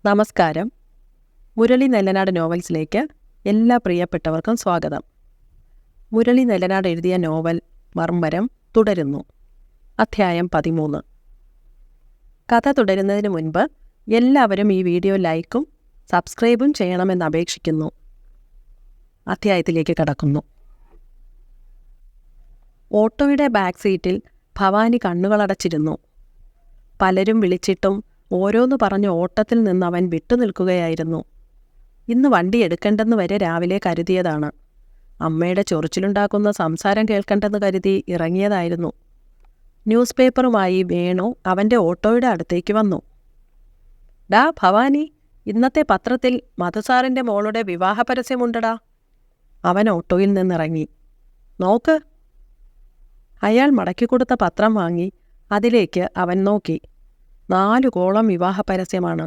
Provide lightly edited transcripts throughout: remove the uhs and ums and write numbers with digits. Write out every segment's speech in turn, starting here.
നമസ്കാരം. മുരളി നെല്ലനാട് നോവൽസിലേക്ക് എല്ലാ പ്രിയപ്പെട്ടവർക്കും സ്വാഗതം. മുരളി നെല്ലനാട് എഴുതിയ നോവൽ മർമ്മരം തുടരുന്നു. അധ്യായം 13. കഥ തുടരുന്നതിന് മുൻപ് എല്ലാവരും ഈ വീഡിയോ ലൈക്കും സബ്സ്ക്രൈബും ചെയ്യണമെന്ന് അപേക്ഷിക്കുന്നു. അധ്യായത്തിലേക്ക് കടക്കുന്നു. ഓട്ടോയുടെ ബാക്ക് സീറ്റിൽ ഭവാനി കണ്ണുകളടച്ചിരുന്നു. പലരും വിളിച്ചിട്ടും ഓരോന്ന് പറഞ്ഞ് ഓട്ടത്തിൽ നിന്ന് അവൻ വിട്ടുനിൽക്കുകയായിരുന്നു. ഇന്ന് വണ്ടി എടുക്കണ്ടെന്ന് വരെ രാവിലെ കരുതിയതാണ്. അമ്മയുടെ ചൊറിച്ചിലുണ്ടാക്കുന്ന സംസാരം കേൾക്കണ്ടെന്ന് കരുതി ഇറങ്ങിയതായിരുന്നു. ന്യൂസ് പേപ്പറുമായി വേണു അവൻ്റെ ഓട്ടോയുടെ അടുത്തേക്ക് വന്നു. ഡാ ഭവാനി, ഇന്നത്തെ പത്രത്തിൽ മധുസാറിൻ്റെ മോളുടെ വിവാഹ പരസ്യമുണ്ടടാ. അവൻ ഓട്ടോയിൽ നിന്നിറങ്ങി. നോക്ക്. അയാൾ മടക്കിക്കൊടുത്ത പത്രം വാങ്ങി അതിലേക്ക് അവൻ നോക്കി. 4 കോളം വിവാഹ പരസ്യമാണ്.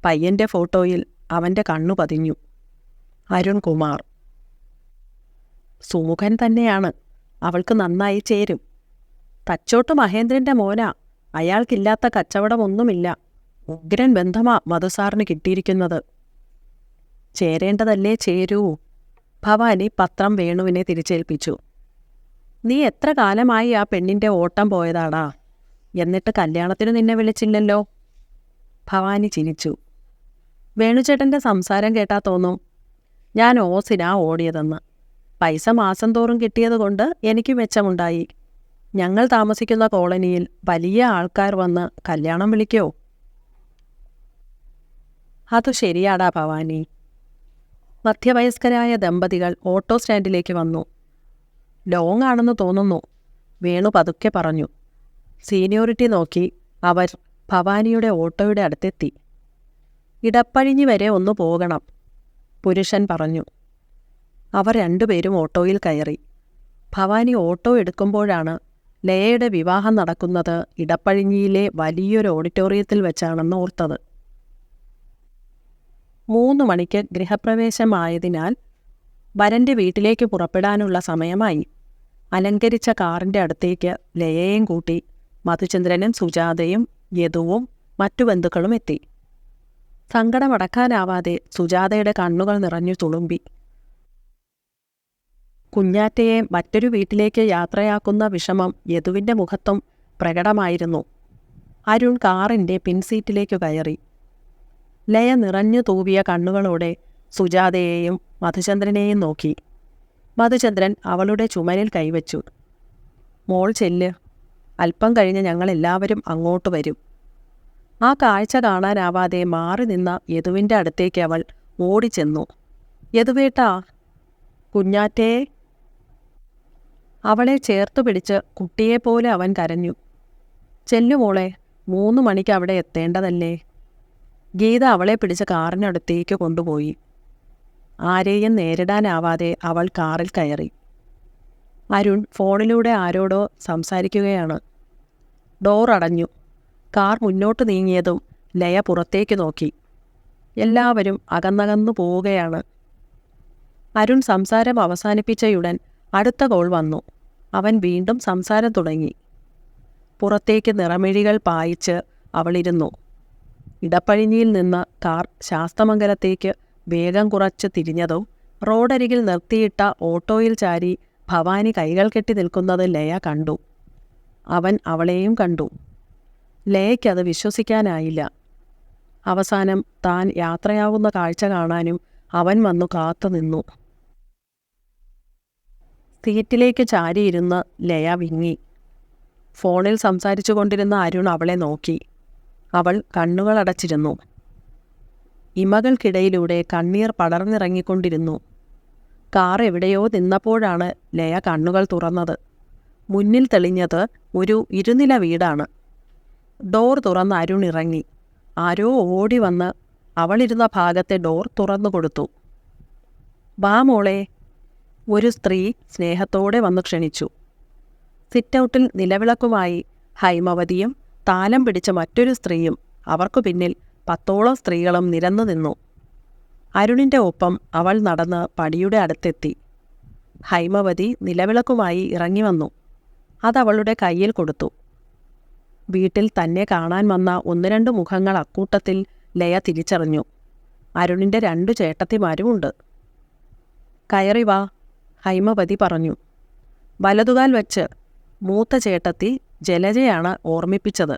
പയ്യൻ്റെ ഫോട്ടോയിൽ അവൻ്റെ കണ്ണു പതിഞ്ഞു. അരുൺകുമാർ. സുമുഖൻ തന്നെയാണ്. അവൾക്ക് നന്നായി ചേരും. തച്ചോട്ട് മഹേന്ദ്രൻ്റെ മോനാ. അയാൾക്കില്ലാത്ത കച്ചവടമൊന്നുമില്ല. ഉഗ്രൻ ബന്ധമാ മധുസാറിന് കിട്ടിയിരിക്കുന്നത്. ചേരേണ്ടതല്ലേ ചേരൂ. ഭവാനി പത്രം വേണുവിനെ തിരിച്ചേൽപ്പിച്ചു. നീ എത്ര കാലമായി ആ പെണ്ണിൻ്റെ ഓട്ടം പോയതാടാ. എന്നിട്ട് കല്യാണത്തിന് നിന്നെ വിളിച്ചില്ലല്ലോ. ഭവാനി ചിരിച്ചു. വേണുചേട്ടൻ്റെ സംസാരം കേട്ടാ തോന്നും ഞാൻ ഓസിനാ ഓടിയതെന്ന്. പൈസ മാസം തോറും കിട്ടിയതുകൊണ്ട് എനിക്ക് മെച്ചമുണ്ടായി. ഞങ്ങൾ താമസിക്കുന്ന കോളനിയിൽ വലിയ ആൾക്കാർ വന്ന് കല്യാണം വിളിക്കോ? അതു ശരിയാടാ ഭവാനി. മധ്യവയസ്കരായ ദമ്പതികൾ ഓട്ടോ സ്റ്റാൻഡിലേക്ക് വന്നു. ലോങ് ആണെന്ന് തോന്നുന്നു, വേണു പതുക്കെ പറഞ്ഞു. സീനിയോറിറ്റി നോക്കി അവർ ഭവാനിയുടെ ഓട്ടോയുടെ അടുത്തെത്തി. ഇടപ്പഴിഞ്ഞി വരെ ഒന്ന് പോകണം, പുരുഷൻ പറഞ്ഞു. അവർ രണ്ടുപേരും ഓട്ടോയിൽ കയറി. ഭവാനി ഓട്ടോ എടുക്കുമ്പോഴാണ് ലയയുടെ വിവാഹം നടക്കുന്നത് ഇടപ്പഴിഞ്ഞിയിലെ വലിയൊരു ഓഡിറ്റോറിയത്തിൽ വെച്ചാണെന്ന് ഓർത്തത്. 3 മണിക്ക് ഗൃഹപ്രവേശമായതിനാൽ വരൻ്റെ വീട്ടിലേക്ക് പുറപ്പെടാനുള്ള സമയമായി. അലങ്കരിച്ച കാറിൻ്റെ അടുത്തേക്ക് ലയയെയും കൂട്ടി മധുചന്ദ്രനും സുജാതയും യദുവും മറ്റു ബന്ധുക്കളും എത്തി. സങ്കടമടക്കാനാവാതെ സുജാതയുടെ കണ്ണുകൾ നിറഞ്ഞു തുളുമ്പി. കുഞ്ഞാറ്റയെ മറ്റൊരു വീട്ടിലേക്ക് യാത്രയാക്കുന്ന വിഷമം യദുവിൻ്റെ മുഖത്തും പ്രകടമായിരുന്നു. അരുൺ കാറിൻ്റെ പിൻസീറ്റിലേക്ക് കയറി. ലയ നിറഞ്ഞു തൂവിയ കണ്ണുകളോടെ സുജാതയെയും മധുചന്ദ്രനെയും നോക്കി. മധുചന്ദ്രൻ അവളുടെ ചുമലിൽ കൈവച്ചു. മോൾ ചെല്ല്. അല്പം കഴിഞ്ഞ് ഞങ്ങളെല്ലാവരും അങ്ങോട്ട് വരും. ആ കാഴ്ച കാണാനാവാതെ മാറി നിന്ന യദുവിൻ്റെ അടുത്തേക്ക് അവൾ ഓടിച്ചെന്നു. യദുവേട്ടാ, കുഞ്ഞാറ്റേ. അവളെ ചേർത്തു പിടിച്ച് കുട്ടിയെപ്പോലെ അവൻ കരഞ്ഞു. ചെല്ലുമോളെ, 3 മണിക്ക് അവിടെ എത്തേണ്ടതല്ലേ. ഗീത അവളെ പിടിച്ച് കാറിനടുത്തേക്ക് കൊണ്ടുപോയി. ആരെയും നേരിടാനാവാതെ അവൾ കാറിൽ കയറി. അരുൺ ഫോണിലൂടെ ആരോടോ സംസാരിക്കുകയാണ്. ഡോർ അടഞ്ഞു. കാർ മുന്നോട്ട് നീങ്ങിയതും ലയ പുറത്തേക്ക് നോക്കി. എല്ലാവരും അകന്നകന്നു പോവുകയാണ്. അരുൺ സംസാരം അവസാനിപ്പിച്ചയുടൻ അടുത്ത കോൾ വന്നു. അവൻ വീണ്ടും സംസാരം തുടങ്ങി. പുറത്തേക്ക് നിറമിഴികൾ പായിച്ച് അവളിരുന്നു. ഇടപ്പഴിഞ്ഞിയിൽ നിന്ന് കാർ ശാസ്തമംഗലത്തേക്ക് വേഗം കുറച്ച് തിരിഞ്ഞതും റോഡരികിൽ നിർത്തിയിട്ട ഓട്ടോയിൽ ചാരി ഭവാനി കൈകൾ കെട്ടി നിൽക്കുന്നത് ലയ കണ്ടു. അവൻ അവളെയും കണ്ടു. ലയയ്ക്കത് വിശ്വസിക്കാനായില്ല. അവസാനം താൻ യാത്രയാവുന്ന കാഴ്ച കാണാനും അവൻ വന്നു കാത്തുനിന്നു. സീറ്റിലേക്ക് ചാരിയിരുന്ന് ലയ വിങ്ങി. ഫോണിൽ സംസാരിച്ചു കൊണ്ടിരുന്ന അരുൺ അവളെ നോക്കി. അവൾ കണ്ണുകളടച്ചിരുന്നു. ഇമകൾക്കിടയിലൂടെ കണ്ണീർ പടർന്നിറങ്ങിക്കൊണ്ടിരുന്നു. കാർ എവിടെയോ നിന്നപ്പോഴാണ് ലയ കണ്ണുകൾ തുറന്നത്. മുന്നിൽ തെളിഞ്ഞത് ഒരു ഇരുനില വീടാണ്. ഡോർ തുറന്ന് അരുൺ ഇറങ്ങി. ആരോ ഓടി വന്ന് അവളിരുന്ന ഭാഗത്തെ ഡോർ തുറന്നു കൊടുത്തു. വാ മോളെ, ഒരു സ്ത്രീ സ്നേഹത്തോടെ വന്നു ക്ഷണിച്ചു. സിറ്റൗട്ടിൽ നിലവിളക്കുമായി ഹൈമവതിയും താലം പിടിച്ച മറ്റൊരു സ്ത്രീയും അവർക്കു പിന്നിൽ 10ഓളം സ്ത്രീകളും നിരന്നു നിന്നു. അരുണിൻ്റെ ഒപ്പം അവൾ നടന്ന് പടിയുടെ അടുത്തെത്തി. ഹൈമവതി നിലവിളക്കുമായി ഇറങ്ങി വന്നു. അതവളുടെ കയ്യിൽ കൊടുത്തു. വീട്ടിൽ തന്നെ കാണാൻ വന്ന 1-2 മുഖങ്ങൾ അക്കൂട്ടത്തിൽ ലയ തിരിച്ചറിഞ്ഞു. അരുണിൻ്റെ 2 ചേട്ടത്തിമാരുമുണ്ട്. കയറി വാ, ഹൈമവതി പറഞ്ഞു. വലതുകാൽ വച്ച് മൂത്ത ചേട്ടത്തി ജലജയാണ് ഓർമ്മിപ്പിച്ചത്.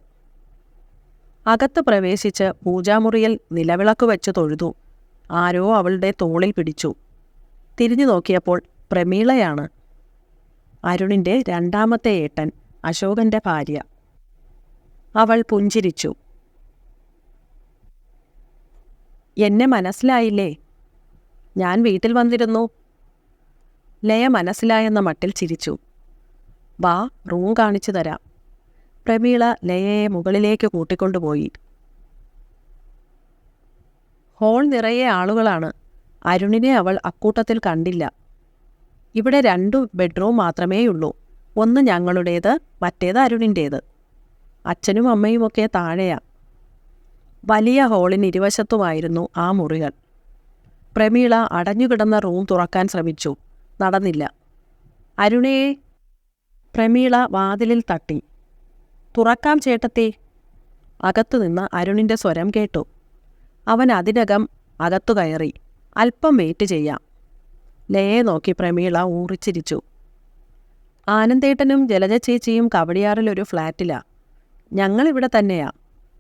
അകത്ത് പ്രവേശിച്ച് പൂജാമുറിയിൽ നിലവിളക്ക് വെച്ച് തൊഴുതു. ആരോ അവളുടെ തോളിൽ പിടിച്ചു. തിരിഞ്ഞു നോക്കിയപ്പോൾ പ്രമീളയാണ്, അരുണിൻ്റെ 2ാമത്തെ ഏട്ടൻ, അശോകൻ്റെ ഭാര്യ. അവൾ പുഞ്ചിരിച്ചു. എന്നെ മനസ്സിലായില്ലേ? ഞാൻ വീട്ടിൽ വന്നിരുന്നു. ലയ മനസ്സിലായെന്ന മട്ടിൽ ചിരിച്ചു. വാ, റൂം കാണിച്ചു തരാം. പ്രമീള ലയയെ മുകളിലേക്ക് കൂട്ടിക്കൊണ്ടുപോയി. ഹോൾ നിറയെ ആളുകളാണ്. അരുണിനെ അവൾ അക്കൂട്ടത്തിൽ കണ്ടില്ല. ഇവിടെ 2 ബെഡ്റൂം മാത്രമേയുള്ളൂ. ഒന്ന് ഞങ്ങളുടേത്, മറ്റേത് അരുണിൻ്റേത്. അച്ഛനും അമ്മയുമൊക്കെ താഴെയാ. വലിയ ഹോളിന് ഇരുവശത്തുമായിരുന്നു ആ മുറികൾ. പ്രമീള അടഞ്ഞുകിടന്ന റൂം തുറക്കാൻ ശ്രമിച്ചു. നടന്നില്ല. അരുണേ! പ്രമീള വാതിലിൽ തട്ടി. തുറക്കാം ചേട്ടത്തി. അകത്തുനിന്ന് അരുണിൻ്റെ സ്വരം കേട്ടു. അവൻ അതിനകം അകത്തു കയറി. അല്പം വെയിറ്റ് ചെയ്യാം. ലയയെ നോക്കി പ്രമീള ഊറിച്ചിരിച്ചു. ആനന്ദേട്ടനും ജലജ ചേച്ചിയും കവടിയാറിലൊരു ഫ്ലാറ്റിലാ. ഞങ്ങളിവിടെ തന്നെയാ,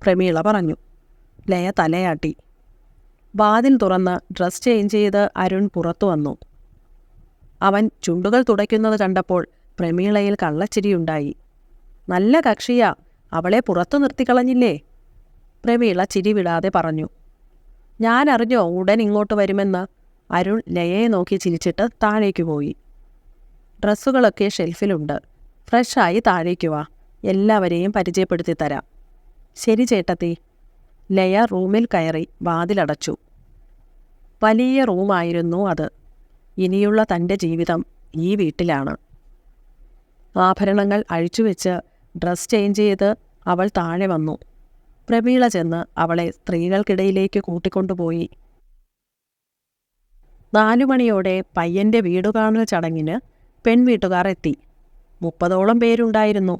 പ്രമീള പറഞ്ഞു. ലയ തലയാട്ടി. വാതിൽ തുറന്ന് ഡ്രസ് ചേഞ്ച് ചെയ്ത് അരുൺ പുറത്തു വന്നു. അവൻ ചുണ്ടുകൾ തുടയ്ക്കുന്നത് കണ്ടപ്പോൾ പ്രമീളയിൽ കള്ളച്ചിരിയുണ്ടായി. നല്ല കക്ഷിയാ, അവളെ പുറത്തു നിർത്തിക്കളഞ്ഞില്ലേ? പ്രമീള ചിരി വിടാതെ പറഞ്ഞു. ഞാൻ അറിഞ്ഞോ ഉടൻ ഇങ്ങോട്ട് വരുമെന്ന്? അരുൺ ലയയെ നോക്കി ചിരിച്ചിട്ട് താഴേക്ക് പോയി. ഡ്രസ്സുകളൊക്കെ ഷെൽഫിലുണ്ട്. ഫ്രഷായി താഴേക്ക് വാ, എല്ലാവരെയും പരിചയപ്പെടുത്തി തരാം. ശരി ചേട്ടത്തി. ലയ റൂമിൽ കയറി വാതിലടച്ചു. വലിയ റൂമായിരുന്നു അത്. ഇനിയുള്ള തൻ്റെ ജീവിതം ഈ വീട്ടിലാണ്. ആഭരണങ്ങൾ അഴിച്ചുവെച്ച് ഡ്രസ് ചേഞ്ച് ചെയ്ത് അവൾ താഴെ വന്നു. പ്രമീള ചെന്ന് അവളെ സ്ത്രീകൾക്കിടയിലേക്ക് കൂട്ടിക്കൊണ്ടുപോയി. 4 മണിയോടെ പയ്യൻ്റെ വീടുകാണൽ ചടങ്ങിന് പെൺവീട്ടുകാർ എത്തി. 30ഓളം പേരുണ്ടായിരുന്നു.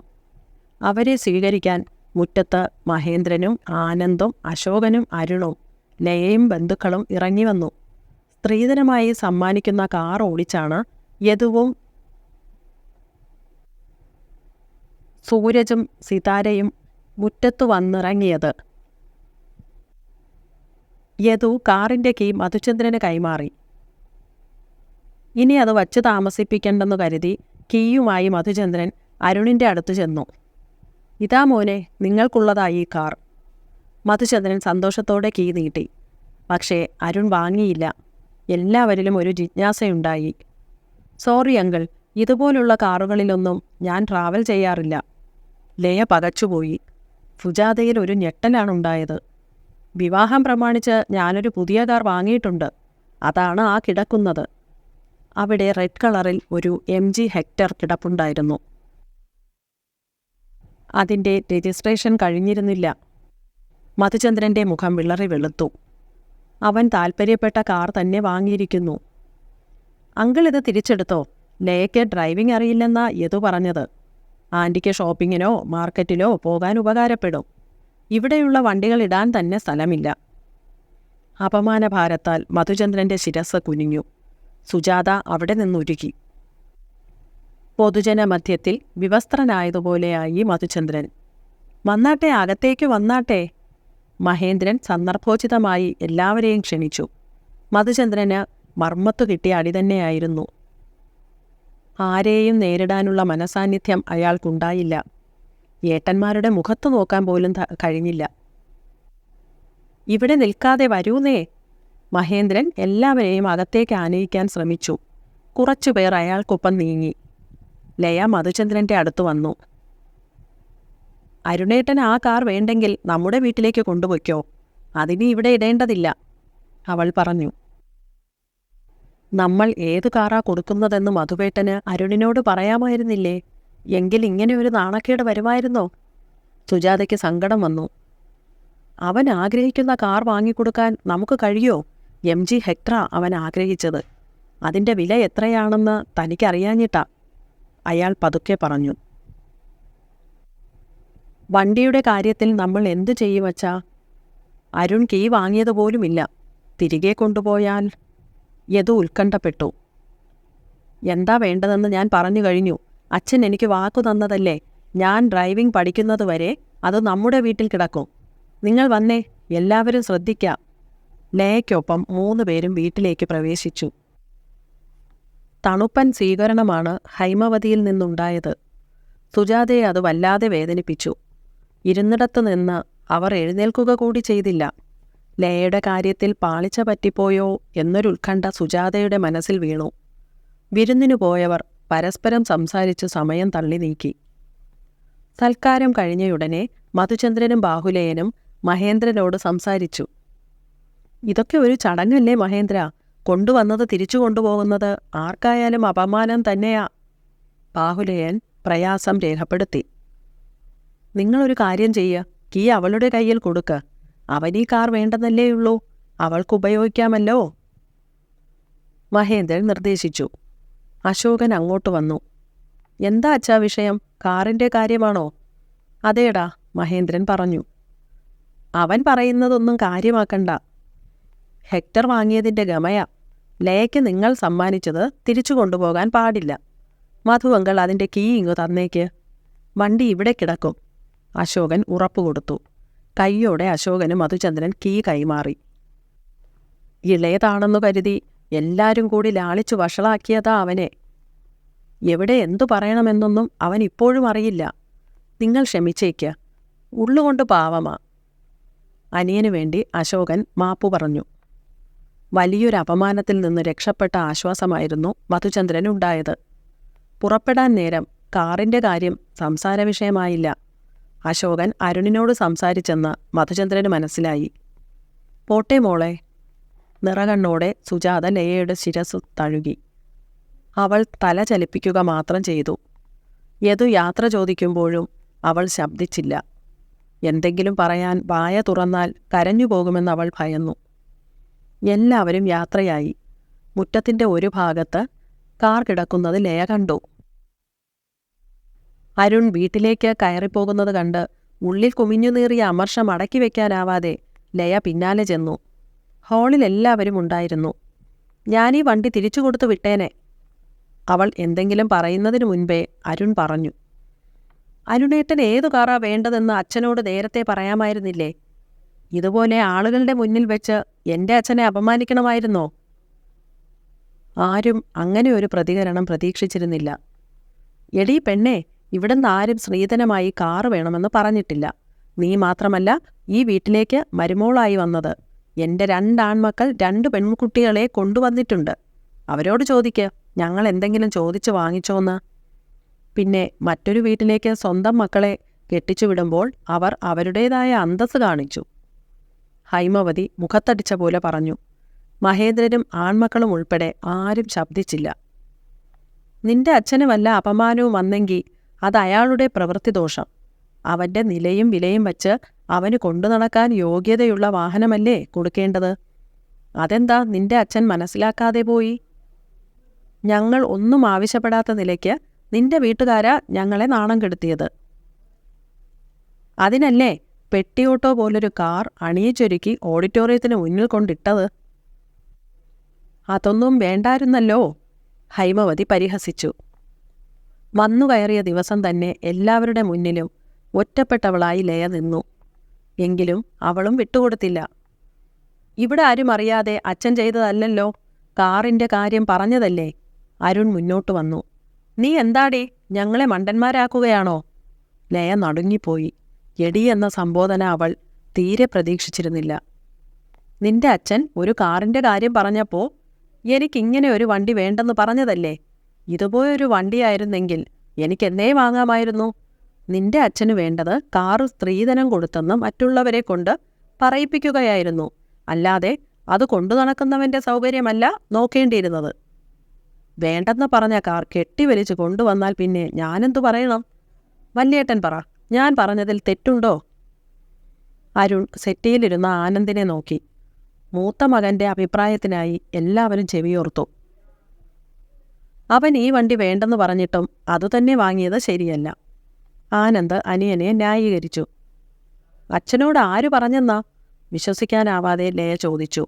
അവരെ സ്വീകരിക്കാൻ മുറ്റത്ത് മഹേന്ദ്രനും ആനന്ദും അശോകനും അരുണും ലയയും ബന്ധുക്കളും ഇറങ്ങി വന്നു. സ്ത്രീധനമായി സമ്മാനിക്കുന്ന കാർ ഓടിച്ചാണ് യദുവും സൂരജും സിതാരയും മുറ്റത്തു വന്നിറങ്ങിയത്. യദു കാറിൻ്റെ കീ മധുചന്ദ്രന് കൈമാറി. ഇനി അത് വച്ച് താമസിപ്പിക്കണ്ടെന്നു കരുതി കീയുമായി മധുചന്ദ്രൻ അരുണിൻ്റെ അടുത്ത് ചെന്നു. ഇതാ മോനെ, നിങ്ങൾക്കുള്ളതായി ഈ കാർ. മധുചന്ദ്രൻ സന്തോഷത്തോടെ കീ നീട്ടി. പക്ഷേ അരുൺ വാങ്ങിയില്ല. എല്ലാവരിലും ഒരു ജിജ്ഞാസയുണ്ടായി. സോറി അങ്കിൾ, ഇതുപോലുള്ള കാറുകളിലൊന്നും ഞാൻ ട്രാവൽ ചെയ്യാറില്ല. ലയ പകച്ചുപോയി. സുജാതയിൽ ഒരു ഞെട്ടലാണുണ്ടായത്. വിവാഹം പ്രമാണിച്ച് ഞാനൊരു പുതിയ കാർ വാങ്ങിയിട്ടുണ്ട്. അതാണ് ആ കിടക്കുന്നത്. അവിടെ റെഡ് കളറിൽ ഒരു MG ഹെക്ടർ കിടപ്പുണ്ടായിരുന്നു. അതിൻ്റെ രജിസ്ട്രേഷൻ കഴിഞ്ഞിരുന്നില്ല. മധുചന്ദ്രൻ്റെ മുഖം വിളറി വെളുത്തു. അവൻ താൽപ്പര്യപ്പെട്ട കാർ തന്നെ വാങ്ങിയിരിക്കുന്നു. അങ്കിൾ ഇത് തിരിച്ചെടുത്തോ? ലയയ്ക്ക് ഡ്രൈവിംഗ് അറിയില്ലെന്നാ യദു പറഞ്ഞത്. ആൻറ്റിക്ക് ഷോപ്പിങ്ങിനോ മാർക്കറ്റിലോ പോകാൻ ഉപകാരപ്പെടും. ഇവിടെയുള്ള വണ്ടികൾ ഇടാൻ തന്നെ സ്ഥലമില്ല. അപമാനഭാരത്താൽ മധുചന്ദ്രൻ്റെ ശിരസ് കുനിഞ്ഞു. സുജാത അവിടെ നിന്നുരുകി. പൊതുജന മധ്യത്തിൽ വിവസ്ത്രനായതുപോലെയായി മധുചന്ദ്രൻ. വന്നാട്ടെ, അകത്തേക്ക് വന്നാട്ടെ. മഹേന്ദ്രൻ സന്ദർഭോചിതമായി എല്ലാവരെയും ക്ഷണിച്ചു. മധുചന്ദ്രന് മർമ്മത്തു കിട്ടിയ അടി തന്നെയായിരുന്നു. ആരെയും നേരിടാനുള്ള മനസാന്നിധ്യം അയാൾക്കുണ്ടായില്ല. ഏട്ടന്മാരുടെ മുഖത്തു നോക്കാൻ പോലും കഴിഞ്ഞില്ല. ഇവിടെ നിൽക്കാതെ വരൂന്നേ. മഹേന്ദ്രൻ എല്ലാവരെയും അകത്തേക്ക് ആനയിക്കാൻ ശ്രമിച്ചു. കുറച്ചുപേർ അയാൾക്കൊപ്പം നീങ്ങി. ലയ മധുചന്ദ്രൻ്റെ അടുത്ത് വന്നു. അരുണേട്ടൻ ആ കാർ വേണ്ടെങ്കിൽ നമ്മുടെ വീട്ടിലേക്ക് കൊണ്ടുപോയ്ക്കോ. അതിന് ഇവിടെ ഇടേണ്ടതില്ല, അവൾ പറഞ്ഞു. നമ്മൾ ഏതു കാറാ കൊടുക്കുന്നതെന്ന് മധുവേട്ടന് അരുണിനോട് പറയാമായിരുന്നില്ലേ? എങ്കിൽ ഇങ്ങനെ ഒരു നാണക്കേട് വരുമായിരുന്നോ? സുജാതയ്ക്ക് സങ്കടം വന്നു. അവൻ ആഗ്രഹിക്കുന്ന കാർ വാങ്ങിക്കൊടുക്കാൻ നമുക്ക് കഴിയോ? MG ഹെക്ടറാ അവൻ ആഗ്രഹിച്ചത്. അതിൻ്റെ വില എത്രയാണെന്ന് തനിക്കറിയാഞ്ഞിട്ടാ, അയാൾ പതുക്കെ പറഞ്ഞു. വണ്ടിയുടെ കാര്യത്തിൽ നമ്മൾ എന്തു ചെയ്യുവച്ചാ? അരുൺ കീ വാങ്ങിയതുപോലുമില്ല. തിരികെ കൊണ്ടുപോയാൽ? യദു ഉത്കണ്ഠപ്പെട്ടു. എന്താ വേണ്ടതെന്ന് ഞാൻ പറഞ്ഞു കഴിഞ്ഞു. അച്ഛൻ എനിക്ക് വാക്കു തന്നതല്ലേ. ഞാൻ ഡ്രൈവിംഗ് പഠിക്കുന്നതുവരെ അത് നമ്മുടെ വീട്ടിൽ കിടക്കും. നിങ്ങൾ വന്നേ, എല്ലാവരും ശ്രദ്ധിക്കാം. ലയയ്ക്കൊപ്പം 3 പേരും വീട്ടിലേക്ക് പ്രവേശിച്ചു. തണുപ്പൻ സ്വീകരണമാണ് ഹൈമവതിയിൽ നിന്നുണ്ടായത്. സുജാതയെ അത് വല്ലാതെ വേദനിപ്പിച്ചു. ഇരുന്നിടത്തു നിന്ന് അവർ എഴുന്നേൽക്കുക കൂടി ചെയ്തില്ല. ലയയുടെ കാര്യത്തിൽ പാളിച്ച പറ്റിപ്പോയോ എന്നൊരു ഉത്കണ്ഠ സുജാതയുടെ മനസ്സിൽ വീണു. വിരുന്നിനു പോയവർ പരസ്പരം സംസാരിച്ചു സമയം തള്ളി നീക്കി. സൽക്കാരം കഴിഞ്ഞയുടനെ മധുചന്ദ്രനും ബാഹുലേയനും മഹേന്ദ്രനോട് സംസാരിച്ചു. ഇതൊക്കെ ഒരു ചടങ്ങല്ലേ മഹേന്ദ്ര? കൊണ്ടുവന്നത് തിരിച്ചു കൊണ്ടുപോകുന്നത് ആർക്കായാലും അപമാനം തന്നെയാ. ബാഹുലേയൻ പ്രയാസം രേഖപ്പെടുത്തി. നിങ്ങളൊരു കാര്യം ചെയ്യുക, കീ അവളുടെ കയ്യിൽ കൊടുക്ക്. അവനീ കാർ വേണ്ടെന്നല്ലേയുള്ളൂ, അവൾക്ക് ഉപയോഗിക്കാമല്ലോ. മഹേന്ദ്രൻ നിർദ്ദേശിച്ചു. അശോകൻ അങ്ങോട്ട് വന്നു. എന്താ അച്ഛാ വിഷയം? കാറിൻ്റെ കാര്യമാണോ? അതേടാ, മഹേന്ദ്രൻ പറഞ്ഞു. അവൻ പറയുന്നതൊന്നും കാര്യമാക്കണ്ട. ഹെക്ടർ വാങ്ങിയതിൻ്റെ ഗമയാ. ലയയ്ക്ക് നിങ്ങൾ സമ്മാനിച്ചത് തിരിച്ചു കൊണ്ടുപോകാൻ പാടില്ല. മധുവങ്കൾ അതിൻ്റെ കീ ഇങ്ങു തന്നേക്ക്. വണ്ടി ഇവിടെ കിടക്കും. അശോകൻ ഉറപ്പുകൊടുത്തു. കൈയോടെ അശോകന് മധുചന്ദ്രൻ കീ കൈമാറി. ഇളയതാണെന്നു കരുതി എല്ലാരും കൂടി ലാളിച്ചു വഷളാക്കിയതാ അവനെ. എവിടെ എന്തു പറയണമെന്നൊന്നും അവൻ ഇപ്പോഴും അറിയില്ല. നിങ്ങൾ ക്ഷമിച്ചേക്ക്. ഉള്ളുകൊണ്ട് പാവമാ. അനിയനു വേണ്ടി അശോകൻ മാപ്പു പറഞ്ഞു. വലിയൊരു അപമാനത്തിൽ നിന്ന് രക്ഷപ്പെട്ട ആശ്വാസമായിരുന്നു മധുചന്ദ്രനുണ്ടായത്. പുറപ്പെടാൻ നേരം കാറിൻ്റെ കാര്യം സംസാര വിഷയമായില്ല. അശോകൻ അരുണിനോട് സംസാരിച്ചെന്ന് മധുചന്ദ്രന് മനസ്സിലായി. പോട്ടെ മോളെ. നിറകണ്ണോടെ സുജാത ലയയുടെ ശിരസ്സു തഴുകി. അവൾ തല ചലിപ്പിക്കുക മാത്രം ചെയ്തു. യദു യാത്ര ചോദിക്കുമ്പോഴും അവൾ ശബ്ദിച്ചില്ല. എന്തെങ്കിലും പറയാൻ വായ തുറന്നാൽ കരഞ്ഞുപോകുമെന്ന് അവൾ ഭയന്നു. എല്ലാവരും യാത്രയായി. മുറ്റത്തിൻ്റെ ഒരു ഭാഗത്ത് കാർ കിടക്കുന്നത് ലയ കണ്ടു. അരുൺ വീട്ടിലേക്ക് കയറിപ്പോകുന്നത് കണ്ട് ഉള്ളിൽ കുമിഞ്ഞുനീറിയ അമർഷം അടക്കി വയ്ക്കാനാവാതെ ലയ പിന്നാലെ ചെന്നു. ഹാളിൽ എല്ലാവരും ഉണ്ടായിരുന്നു. ഞാനീ വണ്ടി തിരിച്ചു കൊടുത്തു വിട്ടേനെ. അവൾ എന്തെങ്കിലും പറയുന്നതിനു മുൻപേ അരുൺ പറഞ്ഞു. അരുണേട്ടൻ ഏതു കാറാ വേണ്ടതെന്ന് അച്ഛനോട് നേരത്തെ പറയാമായിരുന്നില്ലേ? ഇതുപോലെ ആളുകളുടെ മുന്നിൽ വെച്ച് എൻ്റെ അച്ഛനെ അപമാനിക്കണമായിരുന്നോ? ആരും അങ്ങനെ ഒരു പ്രതികരണം പ്രതീക്ഷിച്ചിരുന്നില്ല. എടീ പെണ്ണേ, ഇവിടുന്ന് ആരും സ്ത്രീധനമായി കാറ് വേണമെന്ന് പറഞ്ഞിട്ടില്ല. നീ മാത്രമല്ല ഈ വീട്ടിലേക്ക് മരുമോളായി വന്നത്. എൻ്റെ 2 ആൺമക്കൾ 2 പെൺകുട്ടികളെ കൊണ്ടുവന്നിട്ടുണ്ട്. അവരോട് ചോദിക്ക്, ഞങ്ങൾ എന്തെങ്കിലും ചോദിച്ചു വാങ്ങിച്ചോന്ന്. പിന്നെ മറ്റൊരു വീട്ടിലേക്ക് സ്വന്തം മക്കളെ കെട്ടിച്ചു വിടുമ്പോൾ അവർ അവരുടേതായ അന്തസ്സ് കാണിച്ചു. ഹൈമവതി മുഖത്തടിച്ച പോലെ പറഞ്ഞു. മഹേന്ദ്രനും ആൺമക്കളും ഉൾപ്പെടെ ആരും ശബ്ദിച്ചില്ല. നിന്റെ അച്ഛന് വല്ല അപമാനവും വന്നെങ്കിൽ അത് അയാളുടെ പ്രവൃത്തിദോഷം. അവൻ്റെ നിലയും വിലയും വച്ച് അവന് കൊണ്ടു നടക്കാൻ യോഗ്യതയുള്ള വാഹനമല്ലേ കൊടുക്കേണ്ടത്? അതെന്താ നിന്റെ അച്ഛൻ മനസ്സിലാക്കാതെ പോയി? ഞങ്ങൾ ഒന്നും ആവശ്യപ്പെടാത്ത നിലയ്ക്ക് നിന്റെ വീട്ടുകാരാ ഞങ്ങളെ നാണം കെടുത്തിയത്. അതിനല്ലേ പെട്ടിയോട്ടോ പോലൊരു കാർ അണിയിച്ചൊരുക്കി ഓഡിറ്റോറിയത്തിന് മുന്നിൽ കൊണ്ടിട്ടത്. അതൊന്നും വേണ്ടായിരുന്നല്ലോ, ഹൈമവതി പരിഹസിച്ചു. വന്നു കയറിയ ദിവസം തന്നെ എല്ലാവരുടെ മുന്നിലും ഒറ്റപ്പെട്ടവളായി ലയ നിന്നു. എങ്കിലും അവളും വിട്ടുകൊടുത്തില്ല. ഇവിടെ ആരും അറിയാതെ അച്ഛൻ ചെയ്തതല്ലല്ലോ, കാറിൻ്റെ കാര്യം പറഞ്ഞതല്ലേ. അരുൺ മുന്നോട്ട് വന്നു. നീ എന്താടി ഞങ്ങളെ മണ്ടന്മാരാക്കുകയാണോ? ലയ നടുങ്ങിപ്പോയി. എടി എന്ന സംബോധന അവൾ തീരെ പ്രതീക്ഷിച്ചിരുന്നില്ല. നിന്റെ അച്ഛൻ ഒരു കാറിൻ്റെ കാര്യം പറഞ്ഞപ്പോൾ എനിക്കിങ്ങനെ ഒരു വണ്ടി വേണ്ടെന്ന് പറഞ്ഞതല്ലേ. ഇതുപോയൊരു വണ്ടിയായിരുന്നെങ്കിൽ എനിക്കെന്നേ വാങ്ങാമായിരുന്നു. നിന്റെ അച്ഛന് വേണ്ടത് കാറ് സ്ത്രീധനം കൊടുത്തെന്ന് മറ്റുള്ളവരെ കൊണ്ട് പറയിപ്പിക്കുകയായിരുന്നു. അല്ലാതെ അത് കൊണ്ടു നടക്കുന്നവൻ്റെ സൗകര്യമല്ല നോക്കേണ്ടിയിരുന്നത്. വേണ്ടെന്ന് പറഞ്ഞ കാർ കെട്ടിവലിച്ച് കൊണ്ടുവന്നാൽ പിന്നെ ഞാനെന്തു പറയണം? വല്യേട്ടൻ പറ, ഞാൻ പറഞ്ഞതിൽ തെറ്റുണ്ടോ? അരുൺ സെറ്റിയിലിരുന്ന ആനന്ദിനെ നോക്കി. മൂത്ത മകൻ്റെ അഭിപ്രായത്തിനായി എല്ലാവരും ചെവിയോർത്തു. അവൻ ഈ വണ്ടി വേണ്ടെന്ന് പറഞ്ഞിട്ടും അതുതന്നെ വാങ്ങിയത് ശരിയല്ല. ആനന്ദ് അനിയനെ ന്യായീകരിച്ചു. അച്ഛനോട് ആര് പറഞ്ഞെന്നാ? വിശ്വസിക്കാനാവാതെ ലയ ചോദിച്ചു.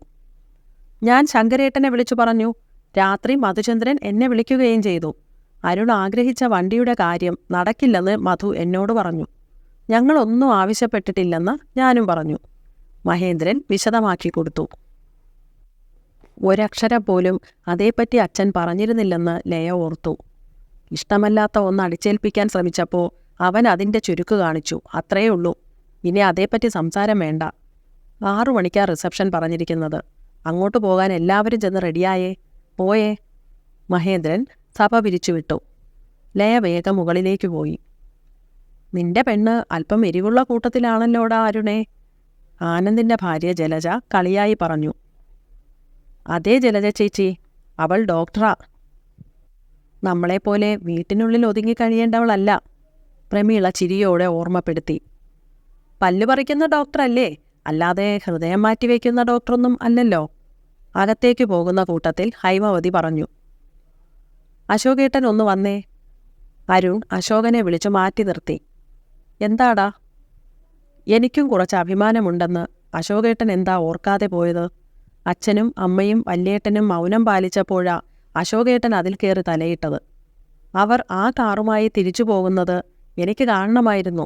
ഞാൻ ശങ്കരേട്ടനെ വിളിച്ചു പറഞ്ഞു. രാത്രി മധുചന്ദ്രൻ എന്നെ വിളിക്കുകയും ചെയ്തു. അരുൺ ആഗ്രഹിച്ച വണ്ടിയുടെ കാര്യം നടക്കില്ലെന്ന് മധു എന്നോട് പറഞ്ഞു. ഞങ്ങളൊന്നും ആവശ്യപ്പെട്ടിട്ടില്ലെന്ന് ഞാനും പറഞ്ഞു. മഹേന്ദ്രൻ വിശദമാക്കി കൊടുത്തു. ഒരക്ഷരം പോലും അതേപ്പറ്റി അച്ഛൻ പറഞ്ഞിരുന്നില്ലെന്ന് ലയ ഓർത്തു. ഇഷ്ടമല്ലാത്ത ഒന്ന് അടിച്ചേൽപ്പിക്കാൻ ശ്രമിച്ചപ്പോൾ അവൻ അതിൻ്റെ ചുരുക്ക് കാണിച്ചു. അത്രയേ ഉള്ളൂ. ഇനി അതേപ്പറ്റി സംസാരം വേണ്ട. 6 മണിക്കാ റിസപ്ഷൻ പറഞ്ഞിരിക്കുന്നത്. അങ്ങോട്ട് പോകാൻ എല്ലാവരും ചെന്ന് റെഡിയായേ. പോയേ. മഹേന്ദ്രൻ സഭ പിരിച്ചുവിട്ടു. ലയ വേഗം മുകളിലേക്ക് പോയി. നിന്റെ പെണ്ണ് അല്പം എരിവുള്ള കൂട്ടത്തിലാണല്ലോടാ അരുണേ, ആനന്ദിൻ്റെ ഭാര്യ ജലജ കളിയായി പറഞ്ഞു. അതേ ജലജ ചേച്ചി, അവൾ ഡോക്ടറാ. നമ്മളെപ്പോലെ വീട്ടിനുള്ളിൽ ഒതുങ്ങിക്കഴിയേണ്ടവളല്ല, പ്രമീള ചിരിയോടെ ഓർമ്മപ്പെടുത്തി. പല്ല് പറിക്കുന്ന ഡോക്ടറല്ലേ, അല്ലാതെ ഹൃദയം മാറ്റിവെക്കുന്ന ഡോക്ടറൊന്നും അല്ലല്ലോ. അകത്തേക്ക് പോകുന്ന കൂട്ടത്തിൽ ഹൈമവതി പറഞ്ഞു. അശോകേട്ടൻ ഒന്ന് വന്നേ. അരുൺ അശോകനെ വിളിച്ചു മാറ്റി നിർത്തി. എന്താടാ? എനിക്കും കുറച്ച് അഭിമാനമുണ്ടെന്ന് അശോകേട്ടൻ എന്താ ഓർക്കാതെ പോയത്? അച്ഛനും അമ്മയും വല്യേട്ടനും മൗനം പാലിച്ചപ്പോഴാ അശോകേട്ടൻ അതിൽ കയറി തലയിട്ടത്. അവർ ആ കാറുമായി തിരിച്ചു പോകുന്നത് എനിക്ക് കാണണമായിരുന്നു.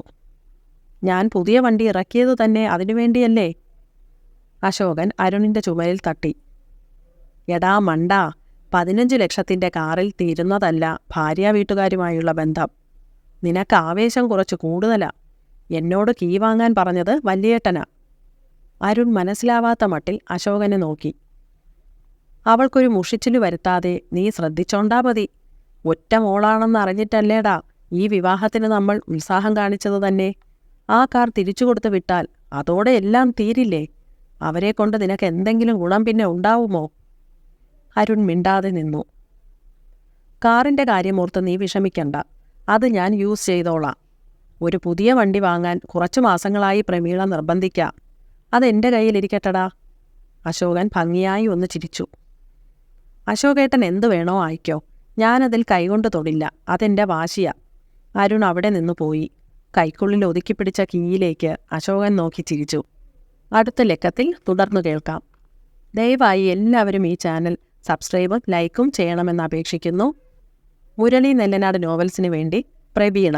ഞാൻ പുതിയ വണ്ടി ഇറക്കിയത് തന്നെ അതിനുവേണ്ടിയല്ലേ? അശോകൻ അരുണിൻ്റെ ചുമലിൽ തട്ടി. എടാ മണ്ടാ, 15 ലക്ഷത്തിൻ്റെ കാറിൽ തീരുന്നതല്ല ഭാര്യ വീട്ടുകാരുമായുള്ള ബന്ധം. നിനക്ക് ആവേശം കുറച്ച് കൂടുതലാ. എന്നോട് കീ വാങ്ങാൻ പറഞ്ഞത് വല്യേട്ടനാ. അരുൺ മനസ്സിലാവാത്ത മട്ടിൽ അശോകനെ നോക്കി. അവൾക്കൊരു മുഷിച്ചില് വരുത്താതെ നീ ശ്രദ്ധിച്ചോണ്ടാ മതി. ഒറ്റ മോളാണെന്ന് അറിഞ്ഞിട്ടല്ലേടാ ഈ വിവാഹത്തിന് നമ്മൾ ഉത്സാഹം കാണിച്ചത് തന്നെ. ആ കാർ തിരിച്ചു കൊടുത്ത് വിട്ടാൽ അതോടെ എല്ലാം തീരില്ലേ? അവരെ കൊണ്ട് നിനക്ക് എന്തെങ്കിലും ഗുണം പിന്നെ ഉണ്ടാവുമോ? അരുൺ മിണ്ടാതെ നിന്നു. കാറിൻ്റെ കാര്യമോർത്ത് നീ വിഷമിക്കണ്ട, അത് ഞാൻ യൂസ് ചെയ്തോളാം. ഒരു പുതിയ വണ്ടി വാങ്ങാൻ കുറച്ചു മാസങ്ങളായി പ്രമീള നിർബന്ധിക്കാം. അതെൻ്റെ കയ്യിലിരിക്കട്ടടാ. അശോകൻ ഭംഗിയായി ഒന്ന് ചിരിച്ചു. അശോകേട്ടൻ എന്തു വേണോ ആയിക്കോ, ഞാനതിൽ കൈകൊണ്ട് തൊടില്ല. അതെൻ്റെ വാശിയാ. അരുൺ അവിടെ നിന്ന് പോയി. കൈക്കുള്ളിൽ ഒതുക്കിപ്പിടിച്ച കീയിലേക്ക് അശോകൻ നോക്കി ചിരിച്ചു. അടുത്ത ലക്കത്തിൽ തുടർന്നു കേൾക്കാം. ദയവായി എല്ലാവരും ഈ ചാനൽ സബ്സ്ക്രൈബും ലൈക്കും ചെയ്യണമെന്ന് അപേക്ഷിക്കുന്നു. മുരളി നെല്ലനാട് നോവൽസിന് വേണ്ടി പ്രവീണ.